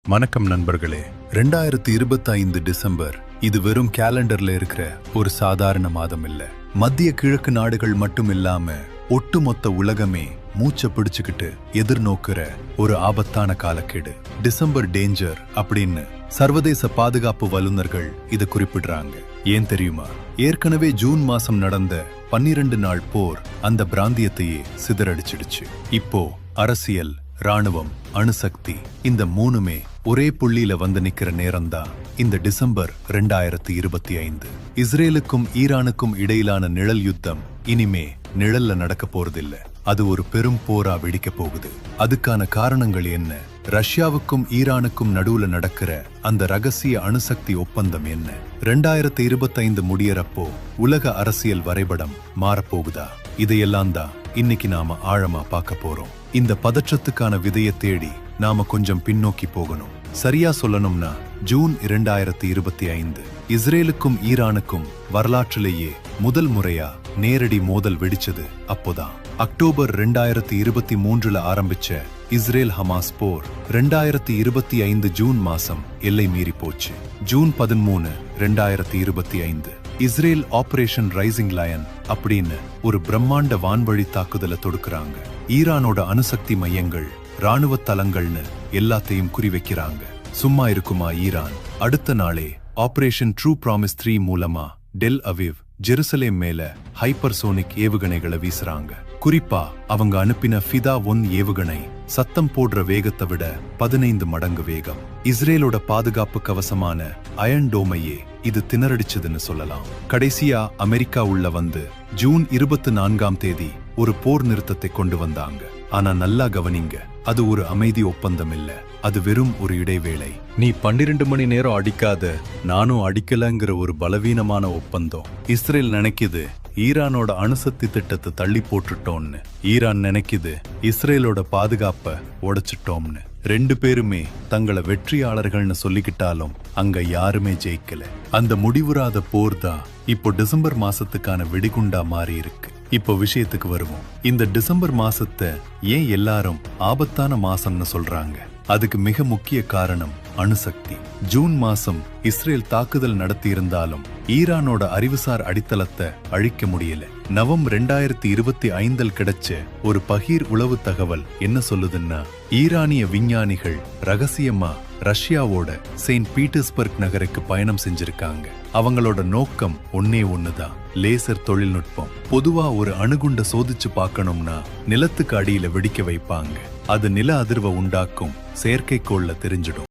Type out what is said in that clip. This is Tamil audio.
வணக்கம் நண்பர்களே. 2025 டிசம்பர் இது வெறும் கேலண்டர்ல இருக்கிற ஒரு சாதாரண மாதம் இல்ல. மத்திய கிழக்கு நாடுகள் மட்டும் இல்லாம ஒட்டுமொத்த உலகமே மூச்சை பிடிச்சுக்கிட்டு எதிர்நோக்குற ஒரு ஆபத்தான காலக்கெடு. டிசம்பர் டேஞ்சர் அப்படின்னு சர்வதேச பாதுகாப்பு வல்லுநர்கள் இதை குறிப்பிடுறாங்க. ஏன் தெரியுமா? ஏற்கனவே ஜூன் மாசம் நடந்த 12 நாள் போர் அந்த பிராந்தியத்தையே சிதறடிச்சிடுச்சு. இப்போ அரசியல், ராணுவம், அணுசக்தி இந்த மூணுமே ஒரே புள்ளியில வந்து நிக்கிற நேரம்தான் இந்த டிசம்பர் 2025. இஸ்ரேலுக்கும் ஈரானுக்கும் இடையிலான நிழல் யுத்தம் இனிமே நிழல்ல நடக்க போறதில்ல. அது ஒரு பெரும் போரா வெடிக்க போகுது. அதுக்கான காரணங்கள் என்ன? ரஷ்யாவுக்கும் ஈரானுக்கும் நடுவுல நடக்கிற அந்த ரகசிய அணுசக்தி ஒப்பந்தம் என்ன? 2025 முடியறப்போ உலக அரசியல் வரைபடம் மாறப்போகுதா? இதையெல்லாம் தான் இன்னைக்கு நாம ஆழமா பார்க்க போறோம். இந்த பதற்றத்துக்கான விதையை தேடி நாம கொஞ்சம் பின்னோக்கி போகணும். சரியா சொல்லணும்னா ஜூன் 2025 இஸ்ரேலுக்கும் ஈரானுக்கும் வரலாற்றிலேயே முதல் முறையா நேரடி மோதல் வெடிச்சது அப்போதான். அக்டோபர் 2023 ஆரம்பிச்ச இஸ்ரேல் ஹமாஸ் போர் 2025 ஜூன் மாசம் எல்லை மீறி போச்சு. June 13, 2025 Israel Operation Rising Lion அப்படின்னு ஒரு பிரம்மாண்ட வான்வழி தாக்குதலை தொடுக்கிறாங்க. ஈரானோட அணுசக்தி மையங்கள், ராணுவ தளங்கள்னு எல்லாத்தையும் குறிவைக்கிறாங்க. சும்மா இருக்குமா ஈரான்? அடுத்த நாளே ஆபரேஷன் ட்ரூ ப்ராமிஸ் 3 மூலமா டெல் அவிவ், ஜெருசலேம் மேல ஹைப்பர்சோனிக் ஏவுகணைகளை வீசுறாங்க. குறிப்பா அவங்க அனுப்பின ஃபிதா 1 ஏவுகணை சத்தம் போடுற வேகத்தை விட 15 மடங்கு வேகம். இஸ்ரேலோட பாதுகாப்பு கவசமான அயன் டோமையே இது திணறடிச்சதுன்னு சொல்லலாம். கடைசியா அமெரிக்கா உள்ள வந்து ஜூன் 24 ஒரு போர் நிறுத்தத்தை கொண்டு வந்தாங்க. ஆனா நல்லா கவனிங்க, அது ஒரு அமைதி ஒப்பந்தம் இல்ல, அது வெறும் ஒரு இடைவேளை. நீ 12 மணி நேரம் அடிக்காத, நானும் அடிக்கலங்கிற ஒரு பலவீனமான ஒப்பந்தம். இஸ்ரேல் நினைக்குது ஈரானோட அணுசக்தி திட்டத்தை தள்ளி போட்டுட்டோம்னு. ஈரான் நினைக்குது இஸ்ரேலோட பாதுகாப்பை உடைச்சிட்டோம்னு. ரெண்டு பேருமே தங்களை வெற்றியாளர்கள்னு சொல்லிக்கிட்டாலும் அங்க யாருமே ஜெயிக்கல. அந்த முடிவுறாத போர் தான் இப்போ டிசம்பர் மாசத்துக்கான வெடிகுண்டா மாறி இருக்கு. இப்போ விஷயத்துக்கு வருவோம். இந்த டிசம்பர் மாசத்தை ஏன் எல்லாரும் ஆபத்தான மாசம்னு சொல்றாங்க? அதுக்கு மிக முக்கிய காரணம் அணுசக்தி. ஜூன் மாசம் இஸ்ரேல் தாக்குதல் நடத்தி இருந்தாலும் ஈரானோட அறிவுசார் அடித்தளத்தை அழிக்க முடியல. நவம்பர் 2025 கிடைச்ச ஒரு பகீர் உளவு தகவல் என்ன சொல்லுதுன்னா, ஈரானிய விஞ்ஞானிகள் ரகசியமா ரஷ்யாவோட செயின்ட் பீட்டர்ஸ்பர்க் நகருக்கு பயணம் செஞ்சிருக்காங்க. அவங்களோட நோக்கம் ஒண்ணுதான், லேசர் தொழில்நுட்பம். பொதுவா ஒரு அணுகுண்ட சோதிச்சு பார்க்கணும்னா நிலத்துக்கு அடியில வெடிக்க வைப்பாங்க. அது நில அதிர்வை உண்டாக்கும் செயற்கைக்கோள்ல தெரிஞ்சிடும்.